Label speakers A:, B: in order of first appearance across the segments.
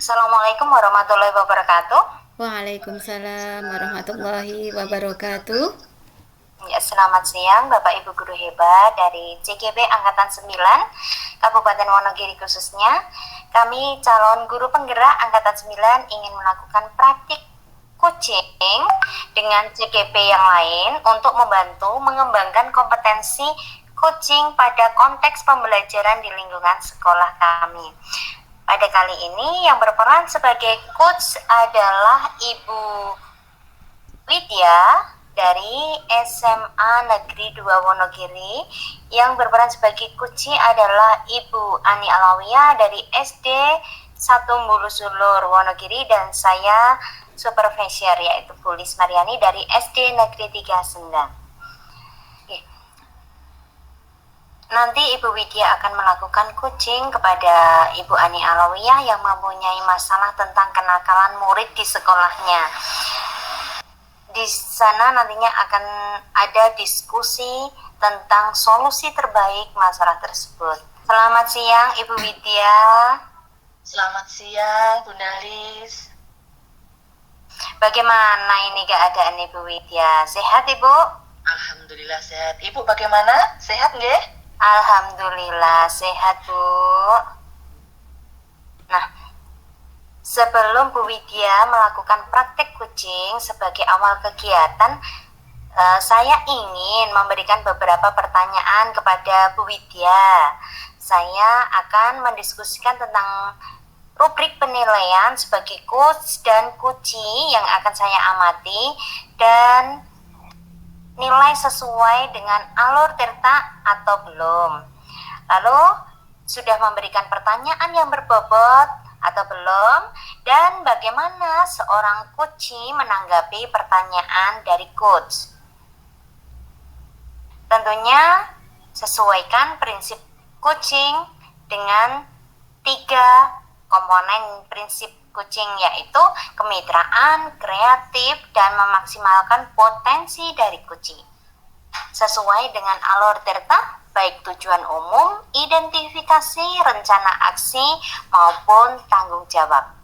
A: Assalamualaikum warahmatullahi wabarakatuh.
B: Waalaikumsalam warahmatullahi wabarakatuh.
A: Ya, selamat siang Bapak Ibu guru hebat dari CGB Angkatan 9 Kabupaten Wonogiri khususnya. Kami calon guru penggerak Angkatan 9 ingin melakukan praktik coaching dengan CGP yang lain untuk membantu mengembangkan kompetensi coaching pada konteks pembelajaran di lingkungan sekolah kami. Pada kali ini yang berperan sebagai coach adalah Ibu Widya dari SMA Negeri 2 Wonogiri. Yang berperan sebagai coach adalah Ibu Ani Alawiyah dari SD 1 Bulusulur Wonogiri, dan saya supervisor yaitu Bu Lis Mariani dari SD Negeri 3 Sendang. Nanti Ibu Widya akan melakukan coaching kepada Ibu Ani Alawiyah yang mempunyai masalah tentang kenakalan murid di sekolahnya. Di sana nantinya akan ada diskusi tentang solusi terbaik masalah tersebut. Selamat siang Ibu Widya.
C: Selamat siang Bunda Lis.
A: Bagaimana ini keadaan Ibu Widya? Sehat Ibu?
C: Alhamdulillah sehat. Ibu bagaimana? Sehat nggih?
A: Alhamdulillah sehat Bu. Nah, sebelum Bu Widya melakukan praktek coaching sebagai awal kegiatan, saya ingin memberikan beberapa pertanyaan kepada Bu Widya. Saya akan mendiskusikan tentang rubrik penilaian sebagai coach dan coachee yang akan saya amati, dan nilai sesuai dengan alur tirta atau belum. Lalu sudah memberikan pertanyaan yang berbobot atau belum, dan bagaimana seorang coachee menanggapi pertanyaan dari coach. Tentunya sesuaikan prinsip coaching dengan 3 komponen prinsip coaching, yaitu kemitraan, kreatif, dan memaksimalkan potensi dari coaching. Sesuai dengan alur tirta, baik tujuan umum, identifikasi, rencana aksi, maupun tanggung jawab.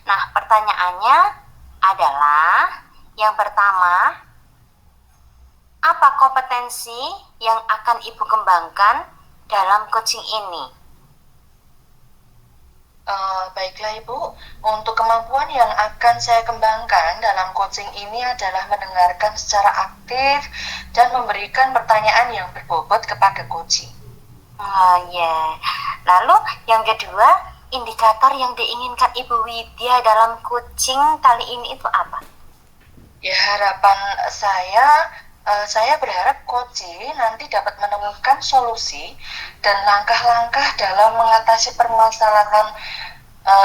A: Nah, pertanyaannya adalah yang pertama, apa kompetensi yang akan Ibu kembangkan dalam coaching ini?
C: Baiklah Ibu, untuk kemampuan yang akan saya kembangkan dalam coaching ini adalah mendengarkan secara aktif dan memberikan pertanyaan yang berbobot kepada coaching.
A: Lalu yang kedua, indikator yang diinginkan Ibu Widya dalam coaching kali ini itu apa?
C: Ya, harapan saya berharap coaching nanti dapat menemukan solusi dan langkah-langkah dalam mengatasi permasalahan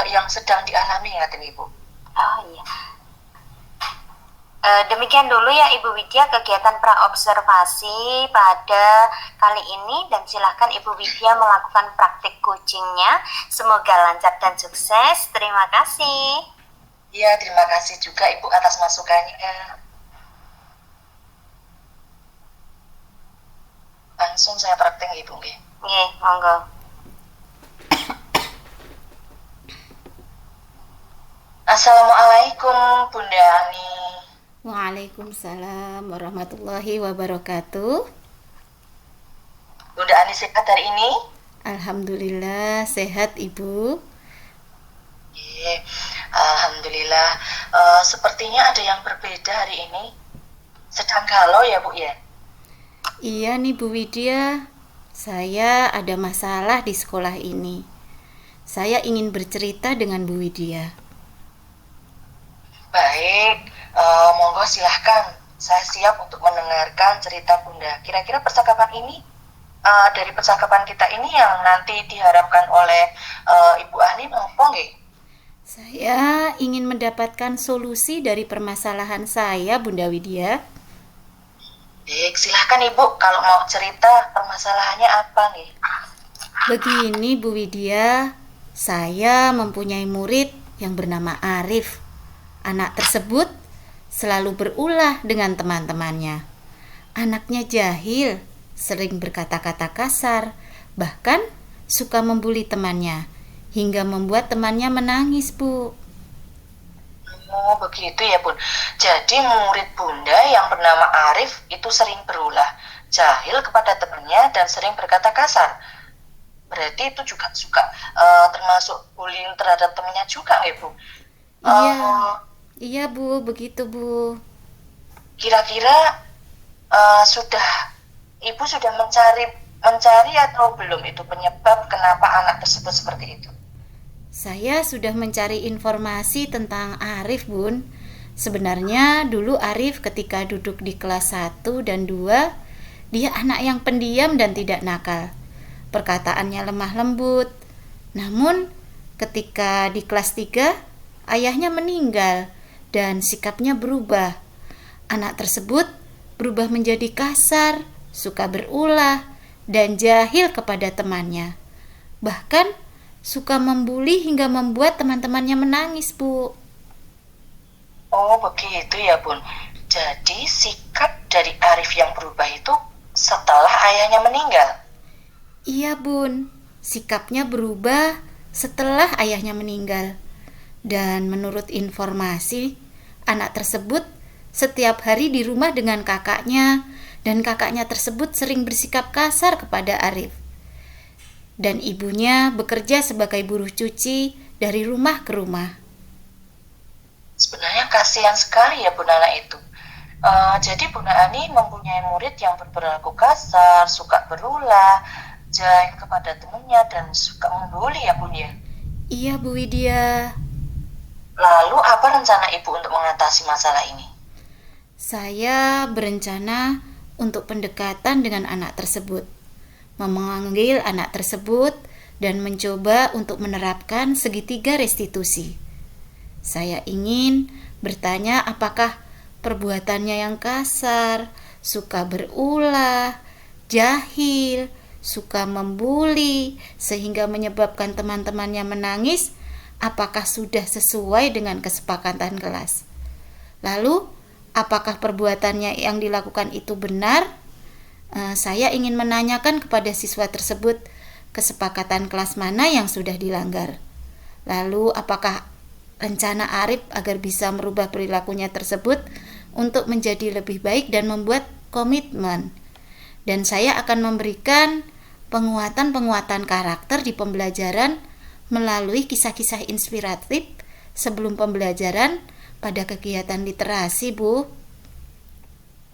C: yang sedang dialami, ngaten Ibu.
A: Demikian dulu ya Ibu Widya kegiatan praobservasi pada kali ini, dan silahkan Ibu Widya melakukan praktik coachingnya. Semoga lancar dan sukses. Terima kasih.
C: Iya, terima kasih juga Ibu atas masukannya. Langsung saya praktek Ibu nggih.
A: Nggih, monggo.
C: Assalamualaikum Bunda Ani.
B: Waalaikumsalam warahmatullahi wabarakatuh.
C: Bunda Ani sehat hari ini?
B: Alhamdulillah sehat Ibu.
C: Alhamdulillah. Sepertinya ada yang berbeda hari ini. Sedang galau ya Bu ya?
B: Iya nih Bu Widya, saya ada masalah di sekolah ini. Saya ingin bercerita dengan Bu Widya.
C: Baik, monggo silahkan. Saya siap untuk mendengarkan cerita Bunda. Kira-kira percakapan ini, dari percakapan kita ini yang nanti diharapkan oleh Ibu Ani apa nggih?
B: Saya ingin mendapatkan solusi dari permasalahan saya, Bunda Widya.
C: Baik, silahkan Ibu kalau mau cerita permasalahannya apa nih?
B: Begini Bu Widya, saya mempunyai murid yang bernama Arif. Anak tersebut selalu berulah dengan teman-temannya. Anaknya jahil, sering berkata-kata kasar, bahkan suka membuli temannya hingga membuat temannya menangis, Bu.
C: Oh, begitu ya, Bun. Jadi murid Bunda yang bernama Arif itu sering berulah jahil kepada temannya dan sering berkata kasar. Berarti itu juga suka termasuk bullying terhadap temannya juga, ya, Bu?
B: Iya,
C: Eh,
B: iya, Bu, begitu, Bu.
C: Kira-kira sudah Ibu sudah mencari atau belum itu penyebab kenapa anak tersebut seperti itu?
B: Saya sudah mencari informasi tentang Arif, Bun. Sebenarnya dulu Arif ketika duduk di kelas 1 dan 2, dia anak yang pendiam dan tidak nakal. Perkataannya lemah lembut. Namun ketika di kelas 3, ayahnya meninggal dan sikapnya berubah. Anak tersebut berubah menjadi kasar, suka berulah, dan jahil kepada temannya. Bahkan suka membuli hingga membuat teman-temannya menangis, Bu.
C: Oh, begitu ya, Bun. Jadi sikap dari Arif yang berubah itu setelah ayahnya meninggal.
B: Iya, Bun. Sikapnya berubah setelah ayahnya meninggal. Dan menurut informasi, anak tersebut setiap hari di rumah dengan kakaknya, dan kakaknya tersebut sering bersikap kasar kepada Arif. Dan ibunya bekerja sebagai buruh cuci dari rumah ke rumah.
C: Sebenarnya kasihan sekali ya Bunda anak itu. Jadi Bunda Ani mempunyai murid yang berperilaku kasar, suka berulah, jahil kepada temannya, dan suka membuli ya Bun ya.
B: Iya, Bu Widya.
C: Lalu apa rencana Ibu untuk mengatasi masalah ini?
B: Saya berencana untuk pendekatan dengan anak tersebut, memanggil anak tersebut dan mencoba untuk menerapkan segitiga restitusi. Saya ingin bertanya apakah perbuatannya yang kasar, suka berulah, jahil, suka membuli sehingga menyebabkan teman-temannya menangis, apakah sudah sesuai dengan kesepakatan kelas. Lalu, apakah perbuatannya yang dilakukan itu benar? Saya ingin menanyakan kepada siswa tersebut kesepakatan kelas mana yang sudah dilanggar. Lalu apakah rencana Arif agar bisa merubah perilakunya tersebut untuk menjadi lebih baik dan membuat komitmen. Dan saya akan memberikan penguatan-penguatan karakter di pembelajaran melalui kisah-kisah inspiratif sebelum pembelajaran pada kegiatan literasi, Bu.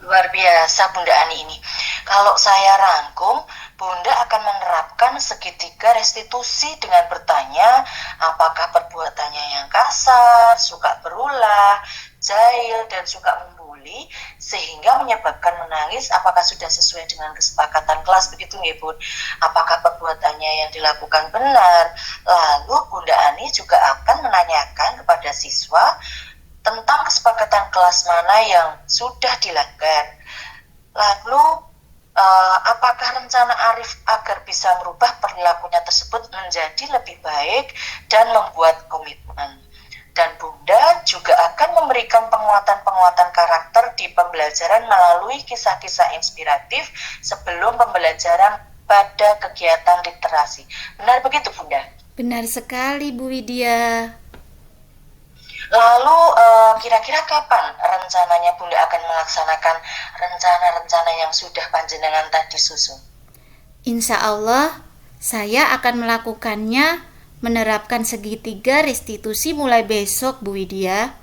C: Luar biasa Bunda Ani ini. Kalau saya rangkum, Bunda akan menerapkan segitiga restitusi dengan bertanya apakah perbuatannya yang kasar, suka berulah, jahil, dan suka membuli sehingga menyebabkan menangis, apakah sudah sesuai dengan kesepakatan kelas, begitu ya Bun? Apakah perbuatannya yang dilakukan benar? Lalu Bunda Ani juga akan menanyakan kepada siswa tentang kesepakatan kelas mana yang sudah dilanggar. Lalu apakah rencana Arif agar bisa merubah perilakunya tersebut menjadi lebih baik dan membuat komitmen. Dan Bunda juga akan memberikan penguatan-penguatan karakter di pembelajaran melalui kisah-kisah inspiratif sebelum pembelajaran pada kegiatan literasi. Benar begitu Bunda?
B: Benar sekali, Bu Widya.
C: Lalu kira-kira kapan rencananya Bunda akan melaksanakan rencana-rencana yang sudah panjenengan tadi susun?
B: Insya Allah, saya akan melakukannya menerapkan segitiga restitusi mulai besok, Bu Widya.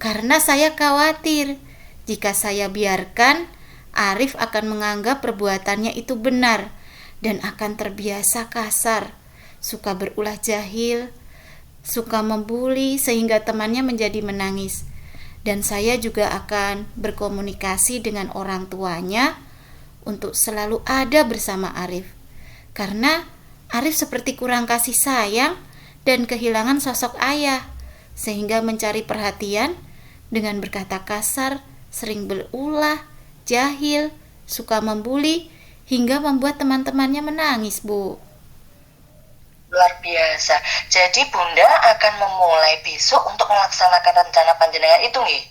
B: Karena saya khawatir jika saya biarkan, Arif akan menganggap perbuatannya itu benar dan akan terbiasa kasar, suka berulah jahil, suka membuli sehingga temannya menjadi menangis. Dan saya juga akan berkomunikasi dengan orang tuanya untuk selalu ada bersama Arif. Karena Arif seperti kurang kasih sayang dan kehilangan sosok ayah, sehingga mencari perhatian dengan berkata kasar, sering berulah, jahil, suka membuli hingga membuat teman-temannya menangis, Bu.
C: Luar biasa. Jadi Bunda akan memulai besok untuk melaksanakan rencana panjenengan itu nggih?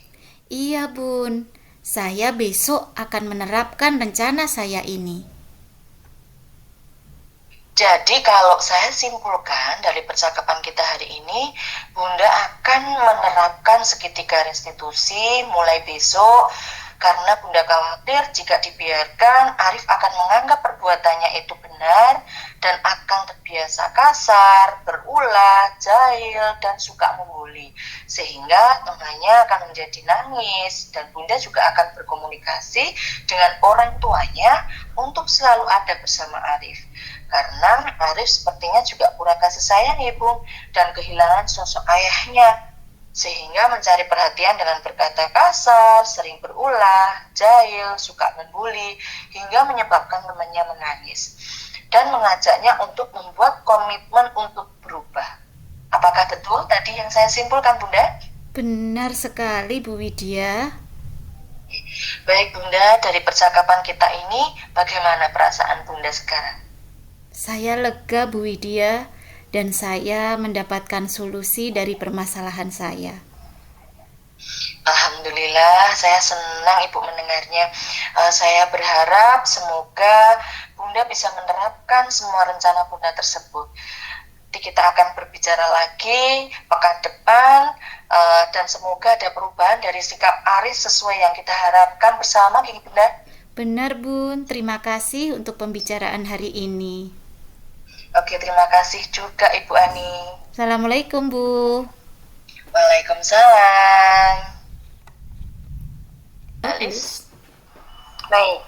B: Iya, Bun. Saya besok akan menerapkan rencana saya ini.
C: Jadi kalau saya simpulkan dari percakapan kita hari ini, Bunda akan menerapkan segitiga restitusi mulai besok karena Bunda khawatir jika dibiarkan Arif akan menganggap perbuatannya itu benar dan akan terbiasa kasar, berulah, jahil, dan suka membuli. Sehingga temannya akan menjadi nangis dan Bunda juga akan berkomunikasi dengan orang tuanya untuk selalu ada bersama Arif. Karena Arif sepertinya juga kurang kasih sayang Ibu dan kehilangan sosok ayahnya. Sehingga mencari perhatian dengan berkata kasar, sering berulah, jahil, suka membuli, hingga menyebabkan temannya menangis. Dan mengajaknya untuk membuat komitmen untuk berubah. Apakah betul tadi yang saya simpulkan Bunda?
B: Benar sekali Bu Widya.
C: Baik Bunda, dari percakapan kita ini bagaimana perasaan Bunda sekarang?
B: Saya lega Bu Widya dan saya mendapatkan solusi dari permasalahan saya.
C: Alhamdulillah, saya senang Ibu mendengarnya. Saya berharap semoga Bunda bisa menerapkan semua rencana Bunda tersebut. Nanti kita akan berbicara lagi pekan depan dan semoga ada perubahan dari sikap Arif sesuai yang kita harapkan bersama, Bunda.
B: Benar Bun, terima kasih untuk pembicaraan hari ini.
C: Oke, terima kasih juga Ibu Ani.
B: Assalamualaikum Bu.
C: Waalaikumsalam. Alis.
A: Baik,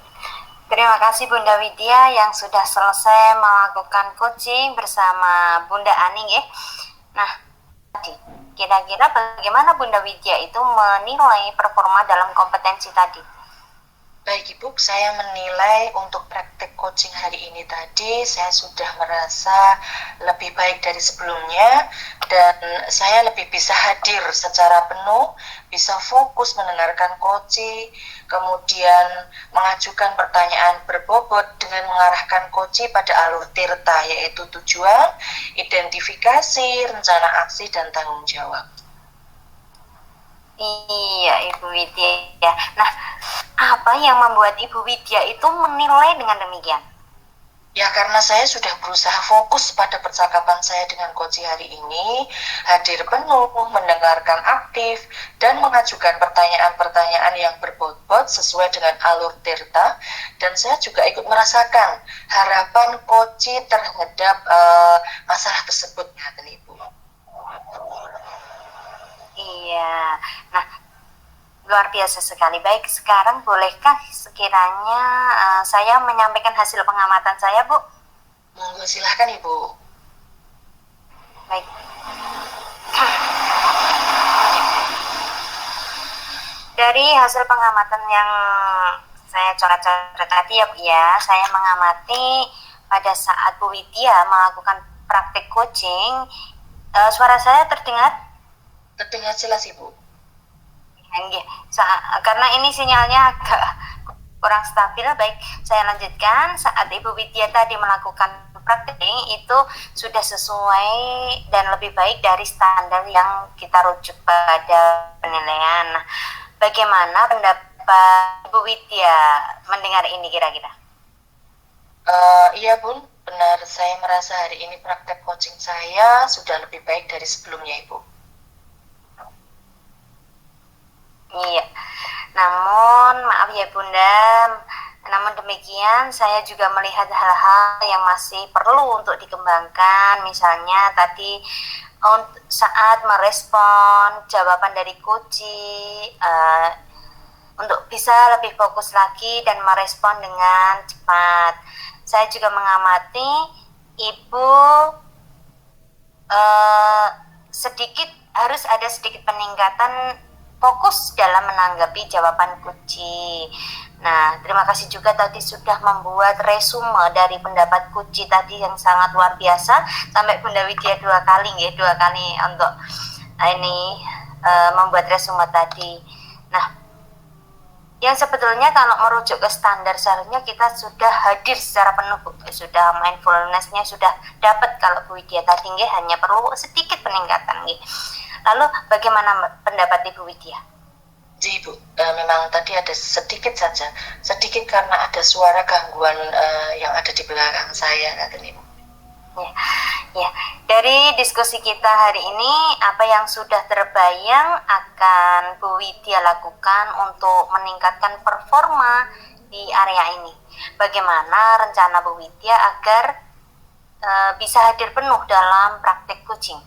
A: terima kasih Bunda Widya yang sudah selesai melakukan coaching bersama Bunda Ani ya. Nah, tadi kira-kira bagaimana Bunda Widya itu menilai performa dalam kompetensi tadi?
C: Baik Ibu, saya menilai untuk praktek coaching hari ini tadi saya sudah merasa lebih baik dari sebelumnya dan saya lebih bisa hadir secara penuh, bisa fokus mendengarkan coaching, kemudian mengajukan pertanyaan berbobot dengan mengarahkan coaching pada alur tirta yaitu tujuan, identifikasi, rencana aksi, dan tanggung jawab.
A: Iya Ibu Widya. Nah, apa yang membuat Ibu Widya itu menilai dengan demikian?
C: Ya karena saya sudah berusaha fokus pada percakapan saya dengan coach hari ini, hadir penuh, mendengarkan aktif, dan mengajukan pertanyaan-pertanyaan yang berbobot sesuai dengan alur tirta, dan saya juga ikut merasakan harapan coach terhadap masalah tersebut, ya Ibu.
A: Iya, nah luar biasa sekali. Baik, sekarang bolehkah sekiranya saya menyampaikan hasil pengamatan saya, Bu?
C: Monggo silahkan Ibu.
A: Baik. Dari hasil pengamatan yang saya coret-coret tadi ya Bu ya, saya mengamati pada saat Bu Widya melakukan praktik coaching, suara saya terdengar?
C: Terdengar jelas Ibu.
A: Karena ini sinyalnya agak kurang stabil. Baik, saya lanjutkan. Saat Ibu Widya tadi melakukan praktik itu sudah sesuai dan lebih baik dari standar yang kita rujuk pada penilaian. Nah, bagaimana pendapat Ibu Widya mendengar ini kira-kira?
C: Iya Bun, benar, saya merasa hari ini praktek coaching saya sudah lebih baik dari sebelumnya Ibu.
A: Iya, namun maaf ya Bunda, namun demikian saya juga melihat hal-hal yang masih perlu untuk dikembangkan. Misalnya tadi saat merespon jawaban dari coaching, untuk bisa lebih fokus lagi dan merespon dengan cepat. Saya juga mengamati Ibu harus ada sedikit peningkatan fokus dalam menanggapi jawaban Kuci. Nah, terima kasih juga tadi sudah membuat resume dari pendapat Kuci tadi yang sangat luar biasa. Sampai Bunda Widya dua kali untuk membuat resume tadi. Nah, yang sebetulnya kalau merujuk ke standar seharusnya kita sudah hadir secara penuh, sudah mindfulness-nya sudah dapat kalau Bu Widya tadi hanya perlu sedikit peningkatan. Lalu bagaimana pendapat Ibu Widya?
C: Jadi Ibu, memang tadi ada sedikit karena ada suara gangguan yang ada di belakang saya, kata Ibu.
A: Ya, ya. Dari diskusi kita hari ini, apa yang sudah terbayang akan Bu Widya lakukan untuk meningkatkan performa di area ini? Bagaimana rencana Bu Widya agar bisa hadir penuh dalam praktek coaching?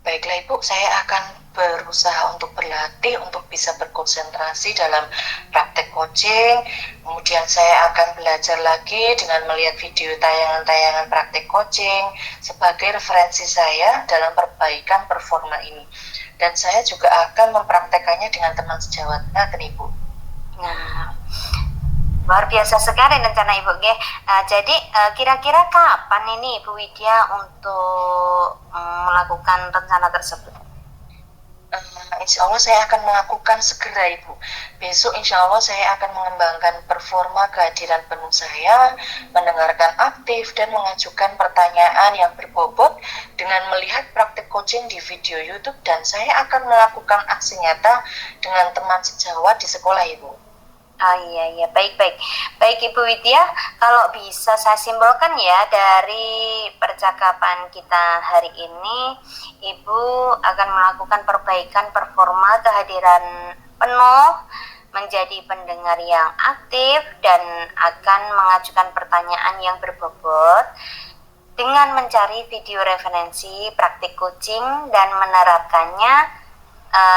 C: Baiklah Ibu, saya akan berusaha untuk berlatih, untuk bisa berkonsentrasi dalam praktek coaching. Kemudian saya akan belajar lagi dengan melihat video tayangan-tayangan praktek coaching sebagai referensi saya dalam perbaikan performa ini. Dan saya juga akan mempraktekannya dengan teman sejawat Ibu.
A: Nah, luar biasa sekali rencana Ibu G. Jadi kira-kira kapan ini Ibu Widya untuk melakukan rencana tersebut?
C: Insya Allah saya akan melakukan segera Ibu. Besok insya Allah saya akan mengembangkan performa kehadiran penuh saya, mendengarkan aktif dan mengajukan pertanyaan yang berbobot dengan melihat praktik coaching di video YouTube, dan saya akan melakukan aksi nyata dengan teman sejawat di sekolah Ibu.
A: Oh iya, baik Ibu Widya, kalau bisa saya simpulkan ya dari percakapan kita hari ini, Ibu akan melakukan perbaikan performa kehadiran penuh, menjadi pendengar yang aktif, dan akan mengajukan pertanyaan yang berbobot dengan mencari video referensi praktik coaching dan menerapkannya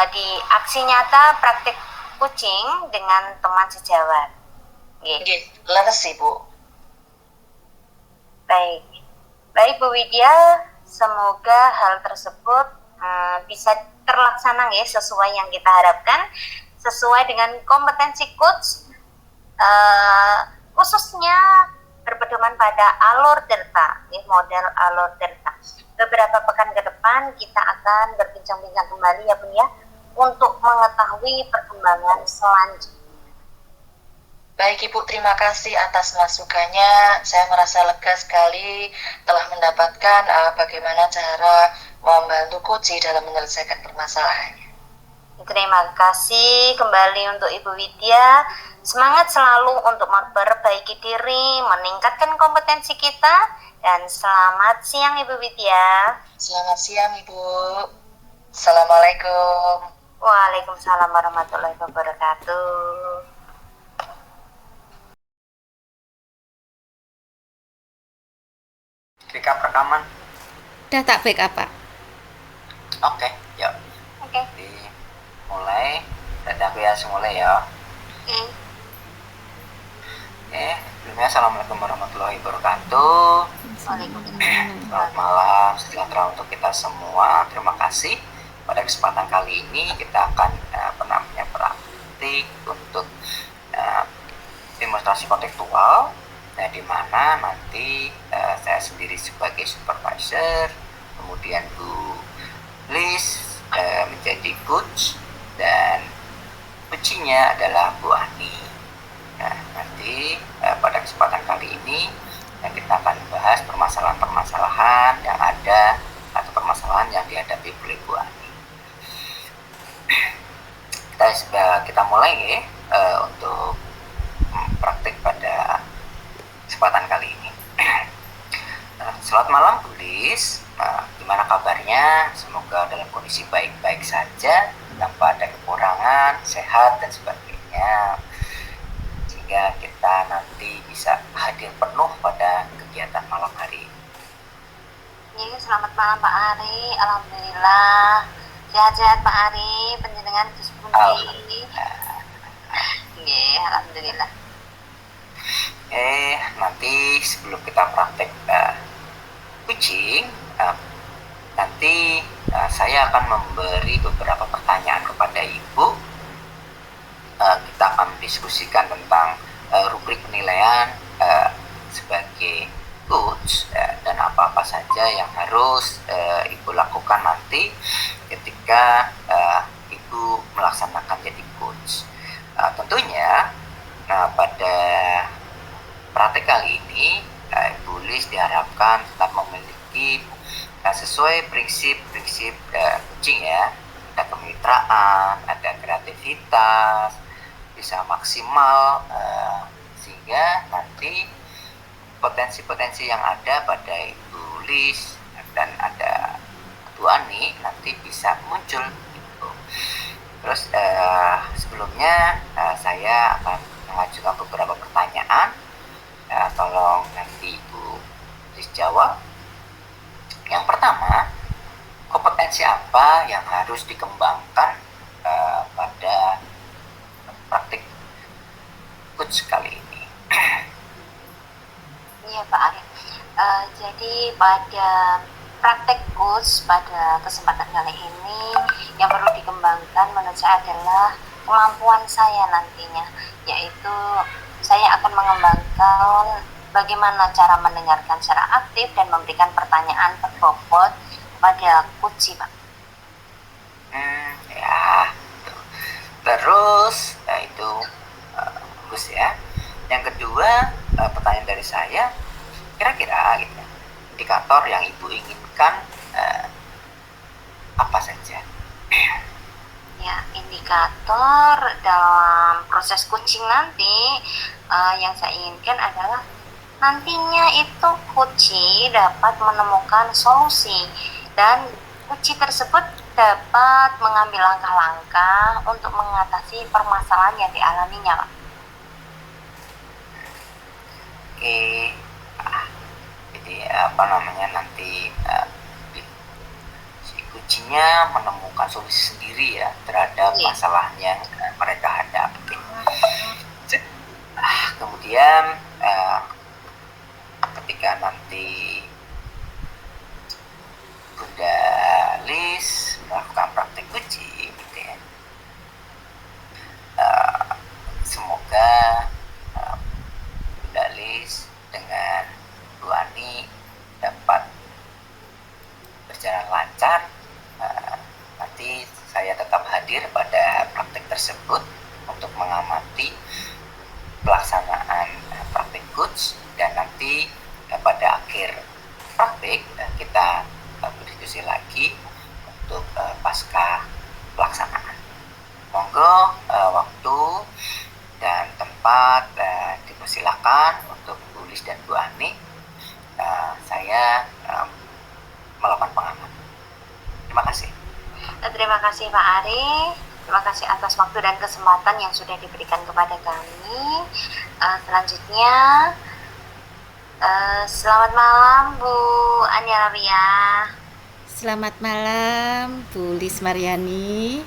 A: di aksi nyata praktik coaching dengan teman sejawat.
C: Leres Ibu.
A: Baik Bu Widya, semoga hal tersebut bisa terlaksana sesuai yang kita harapkan, sesuai dengan kompetensi coach, khususnya berpedoman pada alur delta, model alur delta. Beberapa pekan ke depan kita akan berbincang-bincang kembali ya Bu ya, untuk mengetahui perkembangan selanjutnya.
C: Baik Ibu, terima kasih atas masukannya. Saya merasa lega sekali telah mendapatkan bagaimana cara membantu coach dalam menyelesaikan permasalahannya.
A: Terima kasih kembali untuk Ibu Widya. Semangat selalu untuk memperbaiki diri, meningkatkan kompetensi kita, dan selamat siang Ibu Widya.
C: Selamat siang Ibu. Assalamualaikum.
A: Waalaikumsalam warahmatullahi wabarakatuh.
D: Backup rekaman.
B: Udah tak backup Pak?
D: Oke, yuk.
A: Oke.
D: Jadi mulai, dadaku ya semulai ya. Sebelumnya assalamualaikum warahmatullahi wabarakatuh. Selamat malam, sejahtera untuk kita semua. Terima kasih. Pada kesempatan kali ini kita akan praktik untuk demonstrasi kontekstual, di mana nanti saya sendiri sebagai supervisor, kemudian Bu Liz menjadi coach, dan coachingnya adalah Bu Ani. Nah, nanti pada kesempatan kali ini kita akan bahas permasalahan-permasalahan yang ada atau permasalahan yang dihadapi oleh Bu Ani. Kita mulai untuk praktik pada kesempatan kali ini. Selamat malam Bu Liz, gimana kabarnya? Semoga dalam kondisi baik-baik saja, tanpa ada kekurangan, sehat dan sebagainya, sehingga kita nanti bisa hadir penuh pada kegiatan malam hari ini.
A: Selamat malam Pak Ari, alhamdulillah sehat-sehat Pak Ari, panjenengan terus pundi? Alhamdulillah.
D: Nanti sebelum kita praktek coaching, nanti saya akan memberi beberapa pertanyaan kepada Ibu. Kita akan mendiskusikan tentang rubrik penilaian sebagai coach, dan apa-apa saja yang harus Ibu lakukan nanti ketika Ibu melaksanakan jadi coach. Tentunya pada praktek kali ini Ibu Liz diharapkan tetap memiliki sesuai prinsip-prinsip coaching ya. Ada kemitraan, ada kreativitas, bisa maksimal, sehingga nanti potensi-potensi yang ada pada Ibu Lis dan ada Bu Ani nanti bisa muncul gitu. Terus sebelumnya saya akan mengajukan beberapa pertanyaan. Tolong nanti Ibu Lis jawab. Yang pertama, kompetensi apa yang harus dikembangkan pada praktik coach kali ini?
A: Iya Pak Arif. Jadi pada praktek coach pada kesempatan kali ini yang perlu dikembangkan menurut saya adalah kemampuan saya nantinya, yaitu saya akan mengembangkan bagaimana cara mendengarkan secara aktif dan memberikan pertanyaan berbobot pada coach, Pak.
D: Ya. Terus itu bagus ya. Yang kedua, pertanyaan dari saya, kira-kira gitu, indikator yang Ibu inginkan apa saja?
A: Ya, indikator dalam proses coaching nanti yang saya inginkan adalah nantinya itu coach dapat menemukan solusi dan coach tersebut dapat mengambil langkah-langkah untuk mengatasi permasalahan yang dialaminya, Pak.
D: Oke. Jadi nanti si kuncinya menemukan solusi sendiri ya terhadap masalah yang mereka hadapi. Kemudian ketika nanti Bunda Lis melakukan praktik coaching gitu ya, semoga Bunda Lis dengan Bu Ani dapat berjalan lancar. Nanti saya tetap hadir pada praktik tersebut untuk mengamati pelaksanaan praktik coach, dan nanti pada akhir praktik kita berdiskusi lagi untuk pasca pelaksanaan. Monggo waktu dan tempat dipersilakan untuk Bu Lis dan Bu Ani. Saya melakukan pengamatan. Terima kasih.
A: Terima kasih Pak Ari. Terima kasih atas waktu dan kesempatan yang sudah diberikan kepada kami. Selanjutnya, selamat malam Bu Ani Arabia.
B: Selamat malam Bu Lis Mariani.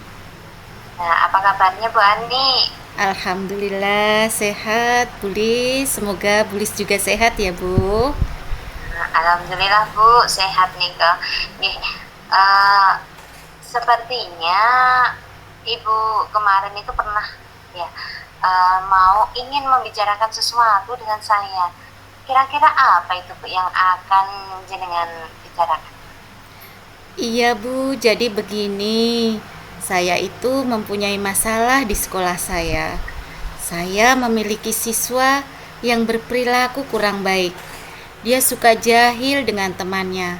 A: Nah, apa kabarnya Bu Ani?
B: Alhamdulillah sehat Bu Lis. Semoga Bu Lis juga sehat ya Bu.
A: Alhamdulillah Bu, sehat nih kok. Sepertinya Ibu kemarin itu pernah ya ingin membicarakan sesuatu dengan saya. Kira-kira apa itu Bu yang akan jenengan bicarakan?
B: Iya Bu, jadi begini, saya itu mempunyai masalah di sekolah saya. Saya memiliki siswa yang berperilaku kurang baik. Dia suka jahil dengan temannya.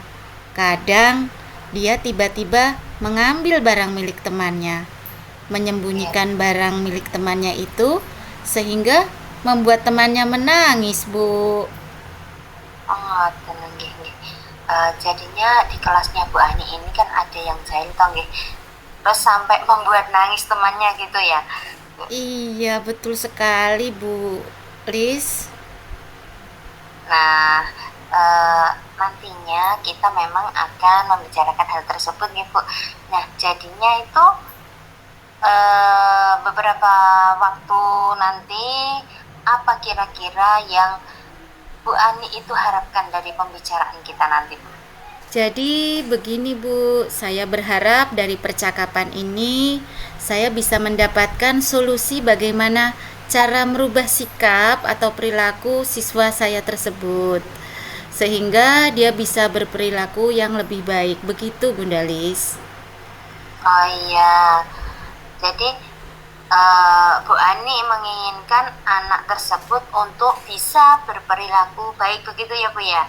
B: Kadang dia tiba-tiba mengambil barang milik temannya, menyembunyikan barang milik temannya itu sehingga membuat temannya menangis, Bu.
A: Oh, tenang nggih. Jadinya di kelasnya Bu Ani ini kan ada yang jahil toh nggih. Terus sampai membuat nangis temannya gitu ya.
B: Iya, betul sekali, Bu Lis.
A: Nah, nantinya kita memang akan membicarakan hal tersebut nih Bu. Nah, jadinya itu beberapa waktu nanti apa kira-kira yang Bu Ani itu harapkan dari pembicaraan kita nanti Bu?
B: Jadi begini Bu, saya berharap dari percakapan ini saya bisa mendapatkan solusi bagaimana cara merubah sikap atau perilaku siswa saya tersebut, sehingga dia bisa berperilaku yang lebih baik. Begitu Bunda Lis.
A: Oh iya, jadi Bu Ani menginginkan anak tersebut untuk bisa berperilaku baik, begitu ya Bu ya.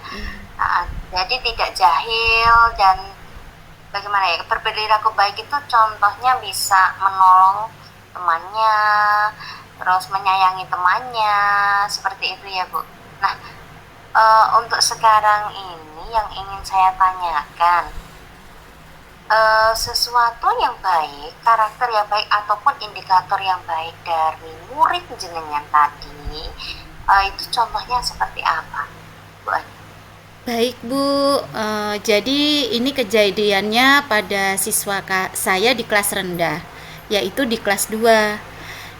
A: Jadi tidak jahil dan bagaimana ya, berperilaku baik itu contohnya bisa menolong temannya, terus menyayangi temannya, seperti itu ya Bu. Nah, Untuk sekarang ini yang ingin saya tanyakan, sesuatu yang baik, karakter yang baik ataupun indikator yang baik dari murid jenengan tadi, itu contohnya seperti apa, Bu Ani?
B: Baik Bu, jadi ini kejadiannya pada siswa saya di kelas rendah, yaitu di kelas 2.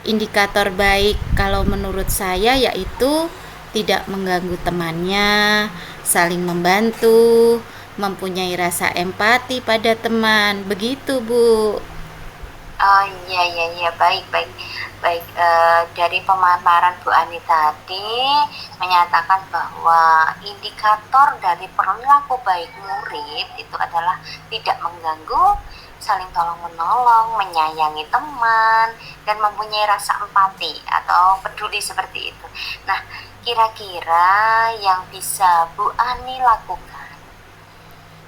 B: Indikator baik kalau menurut saya yaitu tidak mengganggu temannya, saling membantu, mempunyai rasa empati pada teman. Begitu Bu.
A: Oh iya iya iya, baik baik baik. Dari pemaparan Bu Ani tadi menyatakan bahwa indikator dari perilaku baik murid itu adalah tidak mengganggu, saling tolong menolong, menyayangi teman, dan mempunyai rasa empati atau peduli seperti itu. Nah, kira-kira yang bisa Bu Ani lakukan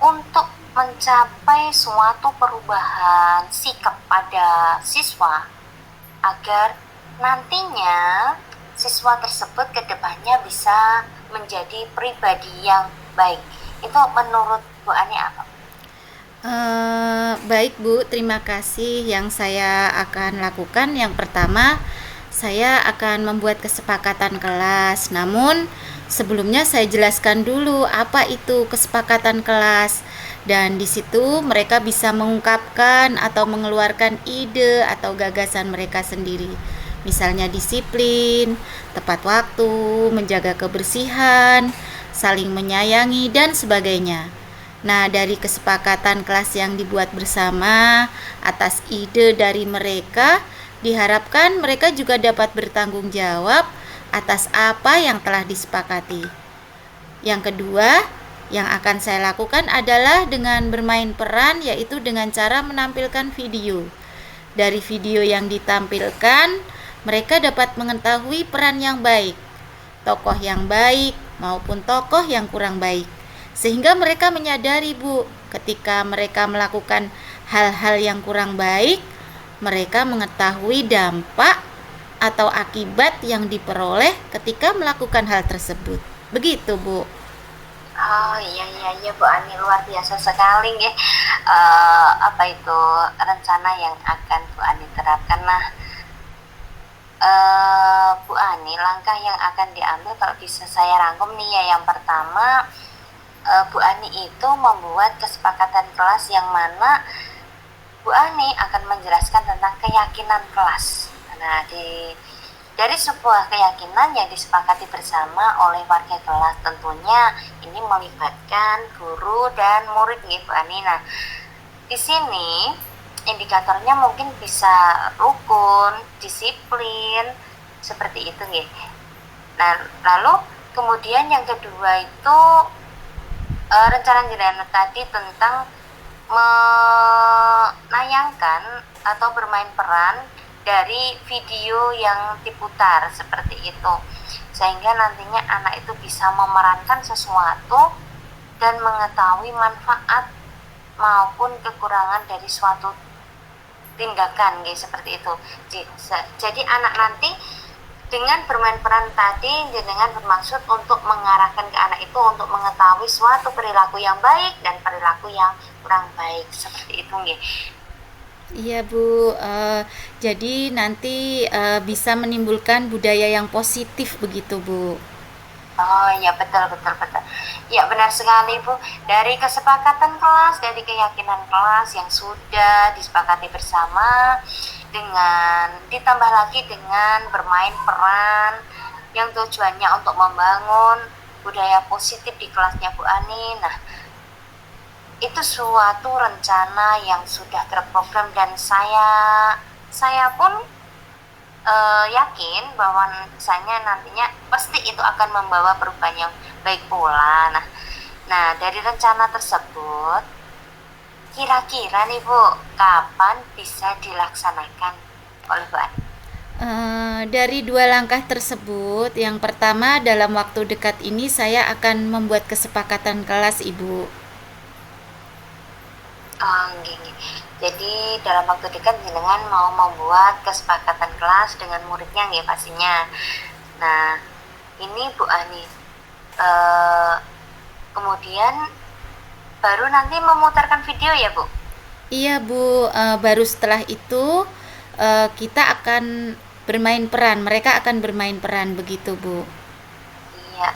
A: untuk mencapai suatu perubahan sikap pada siswa agar nantinya siswa tersebut kedepannya bisa menjadi pribadi yang baik, itu menurut Bu Ani apa?
B: Baik Bu, terima kasih. Yang saya akan lakukan yang pertama, saya akan membuat kesepakatan kelas. Namun sebelumnya saya jelaskan dulu apa itu kesepakatan kelas. Dan di situ mereka bisa mengungkapkan atau mengeluarkan ide atau gagasan mereka sendiri. Misalnya disiplin, tepat waktu, menjaga kebersihan, saling menyayangi, dan sebagainya. Nah, dari kesepakatan kelas yang dibuat bersama atas ide dari mereka, diharapkan mereka juga dapat bertanggung jawab atas apa yang telah disepakati. Yang kedua, yang akan saya lakukan adalah dengan bermain peran, yaitu dengan cara menampilkan video. Dari video yang ditampilkan, mereka dapat mengetahui peran yang baik, tokoh yang baik maupun tokoh yang kurang baik. Sehingga mereka menyadari Bu, ketika mereka melakukan hal-hal yang kurang baik, mereka mengetahui dampak atau akibat yang diperoleh ketika melakukan hal tersebut. Begitu Bu.
A: Oh iya iya iya Bu Ani, luar biasa sekali ya. Apa itu rencana yang akan Bu Ani terapkan? Nah, Bu Ani, langkah yang akan diambil kalau bisa saya rangkum nih ya, yang pertama, Bu Ani itu membuat kesepakatan kelas yang mana Bu Ani akan menjelaskan tentang keyakinan kelas. Nah, dari sebuah keyakinan yang disepakati bersama oleh warga kelas, tentunya ini melibatkan guru dan murid nih Bu Ani. Nah, di sini indikatornya mungkin bisa rukun, disiplin, seperti itu nih. Nah, lalu kemudian yang kedua itu rencana jenengan tadi tentang menayangkan atau bermain peran dari video yang diputar seperti itu, sehingga nantinya anak itu bisa memerankan sesuatu dan mengetahui manfaat maupun kekurangan dari suatu tindakan seperti itu. Jadi anak nanti dengan bermain peran tadi dengan bermaksud untuk mengarahkan ke anak itu untuk mengetahui suatu perilaku yang baik dan perilaku yang kurang baik, seperti itu nggih.
B: Iya Bu, jadi nanti bisa menimbulkan budaya yang positif begitu Bu.
A: Oh iya, betul betul betul. Ya benar sekali Bu. Dari kesepakatan kelas, dari keyakinan kelas yang sudah disepakati bersama, dengan ditambah lagi dengan bermain peran yang tujuannya untuk membangun budaya positif di kelasnya Bu Ani. Nah, itu suatu rencana yang sudah terprogram dan saya pun yakin bahwa misalnya nantinya pasti itu akan membawa perubahan yang baik pula. Nah, dari rencana tersebut, kira-kira nih Bu, kapan bisa dilaksanakan oleh Bu Ani?
B: Dari dua langkah tersebut, yang pertama dalam waktu dekat ini saya akan membuat kesepakatan kelas Ibu.
A: Oh, gini. Jadi dalam waktu dekat jenengan mau membuat kesepakatan kelas dengan muridnya nggih pastinya. Nah, ini Bu Ani, Eh, Kemudian baru nanti memutarkan video ya Bu?
B: Iya Bu, baru setelah itu kita akan bermain peran, mereka akan bermain peran begitu Bu.
A: Iya,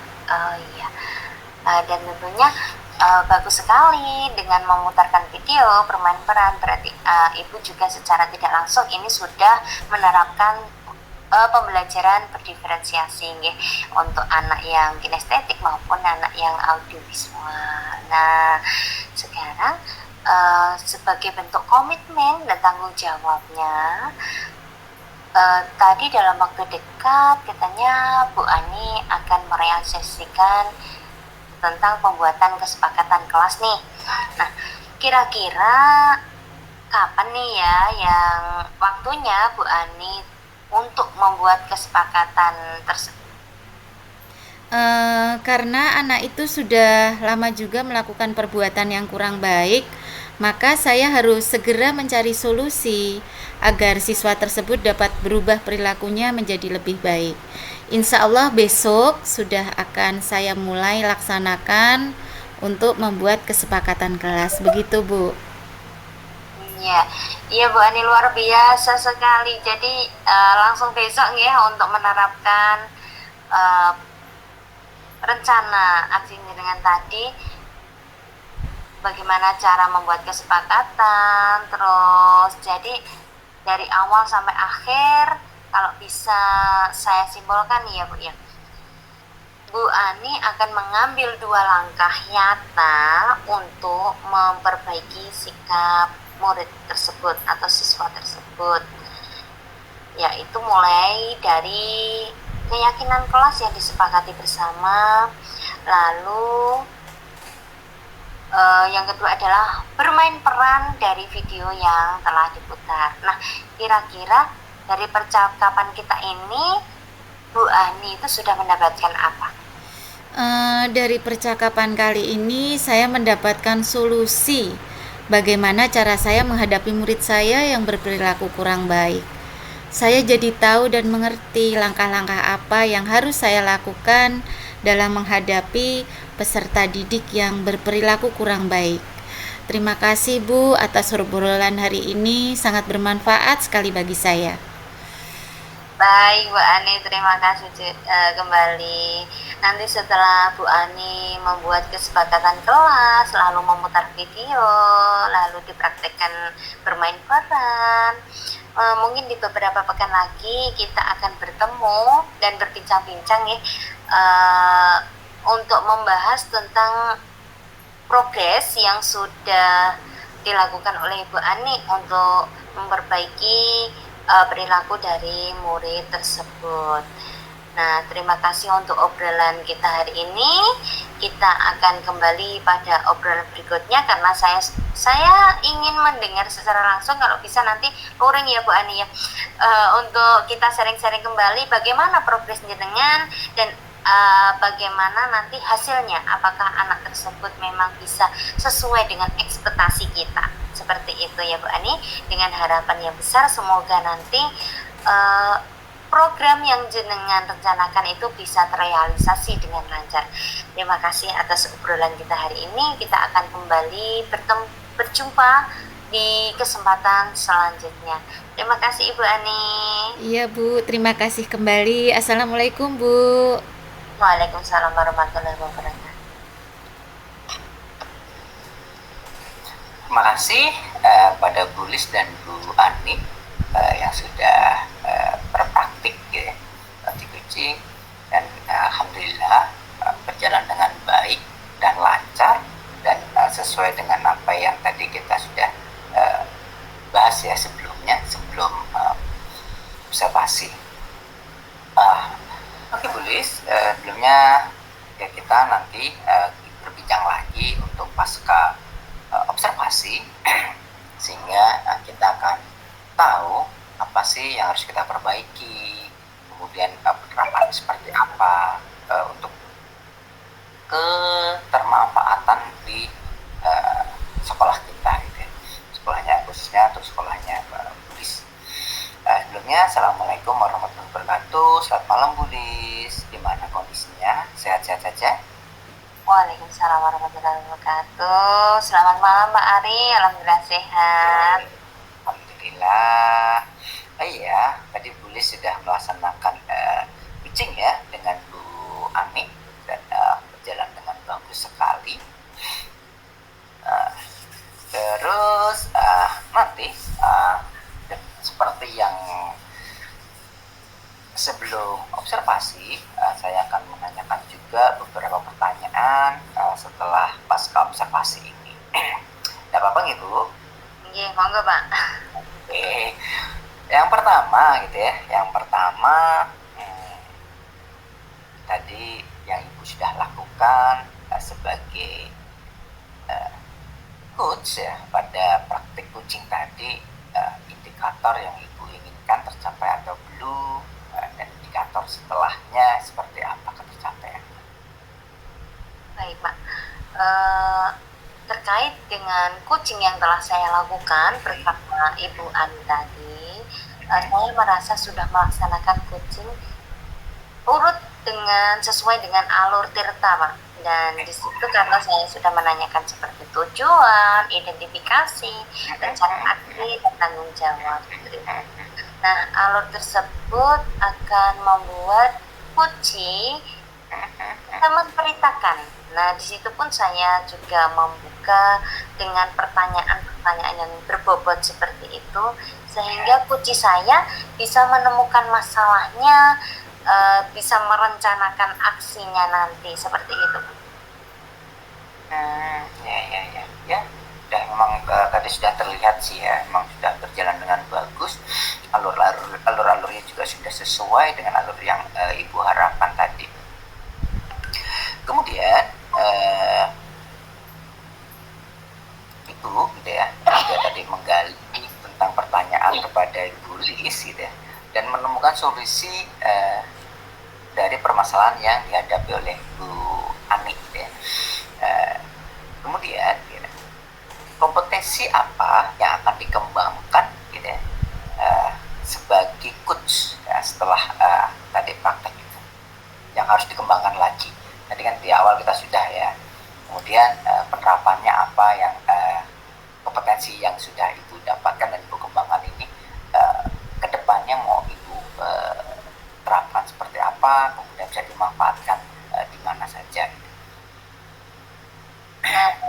A: iya. Dan tentunya bagus sekali dengan memutarkan video bermain peran, berarti Ibu juga secara tidak langsung ini sudah menerapkan pembelajaran berdiferensiasi nggih, untuk anak yang kinestetik maupun anak yang audiovisual. Nah, sekarang sebagai bentuk komitmen dan tanggung jawabnya, tadi dalam waktu dekat katanya Bu Ani akan merealisasikan tentang pembuatan kesepakatan kelas nih. Nah, kira-kira kapan nih ya yang waktunya Bu Ani untuk membuat kesepakatan tersebut?
B: Karena anak itu sudah lama juga melakukan perbuatan yang kurang baik, maka saya harus segera mencari solusi agar siswa tersebut dapat berubah perilakunya menjadi lebih baik. Insya Allah besok sudah akan saya mulai laksanakan untuk membuat kesepakatan kelas. Begitu Bu.
A: Iya, iya Bu Ani, luar biasa sekali. Jadi langsung besok ya untuk menerapkan eh, rencana aksi dengan tadi, bagaimana cara membuat kesepakatan, terus jadi dari awal sampai akhir kalau bisa saya simpulkan ya Bu ya, Bu Ani akan mengambil 2 langkah nyata untuk memperbaiki sikap murid tersebut atau siswa tersebut, yaitu mulai dari keyakinan kelas yang disepakati bersama, lalu yang kedua adalah bermain peran dari video yang telah diputar. Nah, kira-kira dari percakapan kita ini Bu Ani itu sudah mendapatkan apa?
B: Dari percakapan kali ini saya mendapatkan solusi bagaimana cara saya menghadapi murid saya yang berperilaku kurang baik. Saya jadi tahu dan mengerti langkah-langkah apa yang harus saya lakukan dalam menghadapi peserta didik yang berperilaku kurang baik. Terima kasih Bu atas obrolan hari ini, sangat bermanfaat sekali bagi saya.
A: Baik Bu Ani, terima kasih kembali. Nanti setelah Bu Ani membuat kesepakatan kelas, lalu memutar video, lalu dipraktekkan bermain peran, mungkin di beberapa pekan lagi kita akan bertemu dan berbincang-bincang ya, untuk membahas tentang progres yang sudah dilakukan oleh Ibu Ani untuk memperbaiki perilaku dari murid tersebut. Nah, terima kasih untuk obrolan kita hari ini. Kita akan kembali pada obrolan berikutnya karena saya ingin mendengar secara langsung, kalau bisa nanti luring ya Bu Ani ya, untuk kita sharing-sharing kembali bagaimana progres jenengan dan bagaimana nanti hasilnya, apakah anak tersebut memang bisa sesuai dengan ekspektasi kita. Seperti itu ya Bu Ani, dengan harapan yang besar semoga nanti program yang jenengan rencanakan itu bisa terrealisasi dengan lancar. Terima kasih atas obrolan kita hari ini. Kita akan kembali berjumpa di kesempatan selanjutnya. Terima kasih Ibu Ani.
B: Iya Bu, terima kasih kembali. Assalamualaikum Bu.
A: Waalaikumsalam warahmatullahi wabarakatuh.
D: Terima kasih pada Bu Lis dan Bu Ani yang sudah berpraktik ya, praktik kucing, dan alhamdulillah berjalan dengan baik dan lancar dan sesuai dengan apa yang tadi kita sudah bahas ya sebelumnya, sebelum observasi. Oke Bu Lis, sebelumnya ya kita nanti berbincang lagi untuk pasca observasi sehingga kita akan tahu apa sih yang harus kita perbaiki, kemudian penerapan seperti apa untuk ketermanfaatan di sekolah kita gitu ya. Sekolahnya khususnya untuk sekolahnya Bulis. Sebelumnya assalamualaikum warahmatullahi wabarakatuh. Selamat malam Bulis, gimana kondisinya, sehat-sehat saja?
A: Waalaikumsalam warahmatullahi wabarakatuh. Selamat malam Pak Ari, alhamdulillah sehat.
D: Alhamdulillah. Iya, tadi Bu Lis sudah melaksanakan pitching ya dengan Bu Ani dan berjalan dengan bagus sekali. Terus nanti seperti yang sebelum observasi, saya akan menanyakan juga beberapa pertanyaan setelah pasca observasi ini. Tidak apa-apa gitu, Bu?
A: Iya, monggo Pak.
D: Oke. Yang pertama gitu ya, tadi yang Ibu sudah lakukan sebagai coach ya pada praktik coaching tadi, indikator yang Ibu inginkan tercapai atau belum, dan indikator setelahnya seperti apa ketercapaian.
A: Baik Pak. Terkait dengan coaching yang telah saya lakukan bersama Ibu Ani tadi, saya merasa sudah melaksanakan coaching urut sesuai dengan alur tirta Pak. Dan di situ karena saya sudah menanyakan seperti tujuan, identifikasi, rencana aksi, dan tanggung jawab. Nah, alur tersebut akan membuat coaching memberitakan. Nah, di situ pun saya juga membuka dengan pertanyaan-pertanyaan yang berbobot seperti itu, sehingga coach saya bisa menemukan masalahnya, bisa merencanakan aksinya nanti seperti itu.
D: Ya, sudah memang tadi sudah terlihat sih ya, memang sudah berjalan dengan bagus. Alur-alurnya juga sudah sesuai dengan alur yang Ibu harapkan tadi. Kemudian Ibu gitu ya, juga tadi menggali tentang pertanyaan kepada Ibu Lis gitu ya, dan menemukan solusi dari permasalahan yang dihadapi oleh Bu Ani gitu ya. Kemudian gitu, kompetensi apa yang akan dikembangkan gitu ya, sebagai coach ya, setelah tadi praktek itu yang harus dikembangkan lagi. Tadi kan di awal kita sudah ya, kemudian penerapannya apa yang kompetensi yang sudah Ibu dapatkan dan Ibu kembangkan ini kedepannya mau Ibu terapkan seperti apa, kemudian bisa dimanfaatkan di mana saja.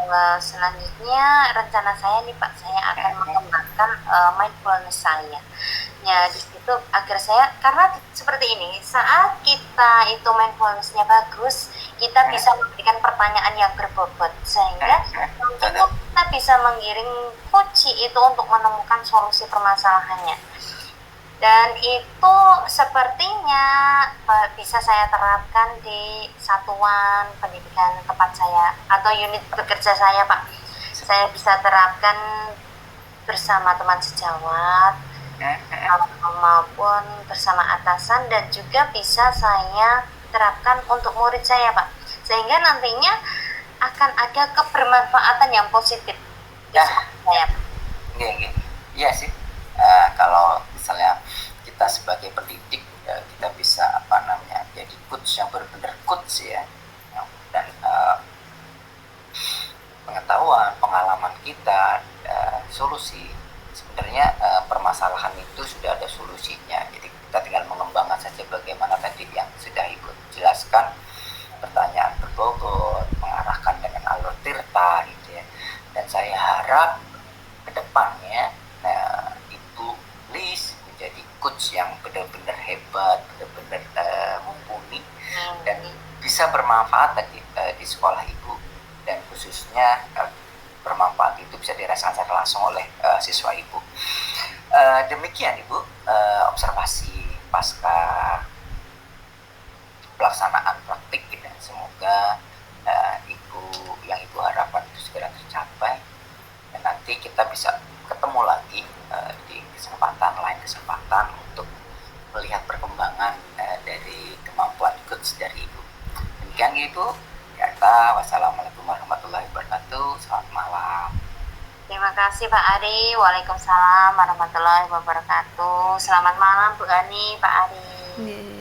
A: Nah, selanjutnya rencana saya nih Pak, saya akan mengembangkan mindfulness saya. Ya, di situ agar saya, karena seperti ini, saat kita itu mindfulness-nya bagus, kita bisa memberikan pertanyaan yang berbobot, sehingga nantinya kita bisa menggiring coach itu untuk menemukan solusi permasalahannya. Dan itu sepertinya bisa saya terapkan di satuan pendidikan tempat saya atau unit bekerja saya Pak. Saya bisa terapkan bersama teman sejawat maupun bersama atasan, dan juga bisa saya terapkan untuk murid saya Pak. Sehingga nantinya akan ada kebermanfaatan yang positif di saya Pak.
D: Iya sih. Kalau misalnya kita sebagai pendidik kita bisa jadi coach yang benar-benar coach ya, dan pengetahuan, pengalaman kita, solusi sebenarnya permasalahan itu sudah ada solusinya, jadi kita tinggal mengembangkan saja bagaimana tadi yang sudah Ibu jelaskan, pertanyaan berbobot, mengarahkan dengan alur tirta gitu ya. Dan saya harap kedepannya Ibu Lis menjadi coach yang benar-benar hebat, benar-benar mumpuni dan bisa bermanfaat di sekolah Ibu, dan khususnya bermanfaat itu bisa dirasakan secara langsung oleh siswa Ibu. Demikian Ibu observasi pasca pelaksanaan praktik dan semoga yang Ibu harapkan itu segera tercapai, dan nanti kita bisa ketemu lagi di lain kesempatan untuk melihat perkembangan dari kemampuan coach dari Ibu. Demikian Ibu. Wassalamualaikum warahmatullahi wabarakatuh. Selamat malam.
A: Terima kasih Pak Ari. Waalaikumsalam warahmatullahi wabarakatuh. Selamat malam Bu Ani, Pak Ari.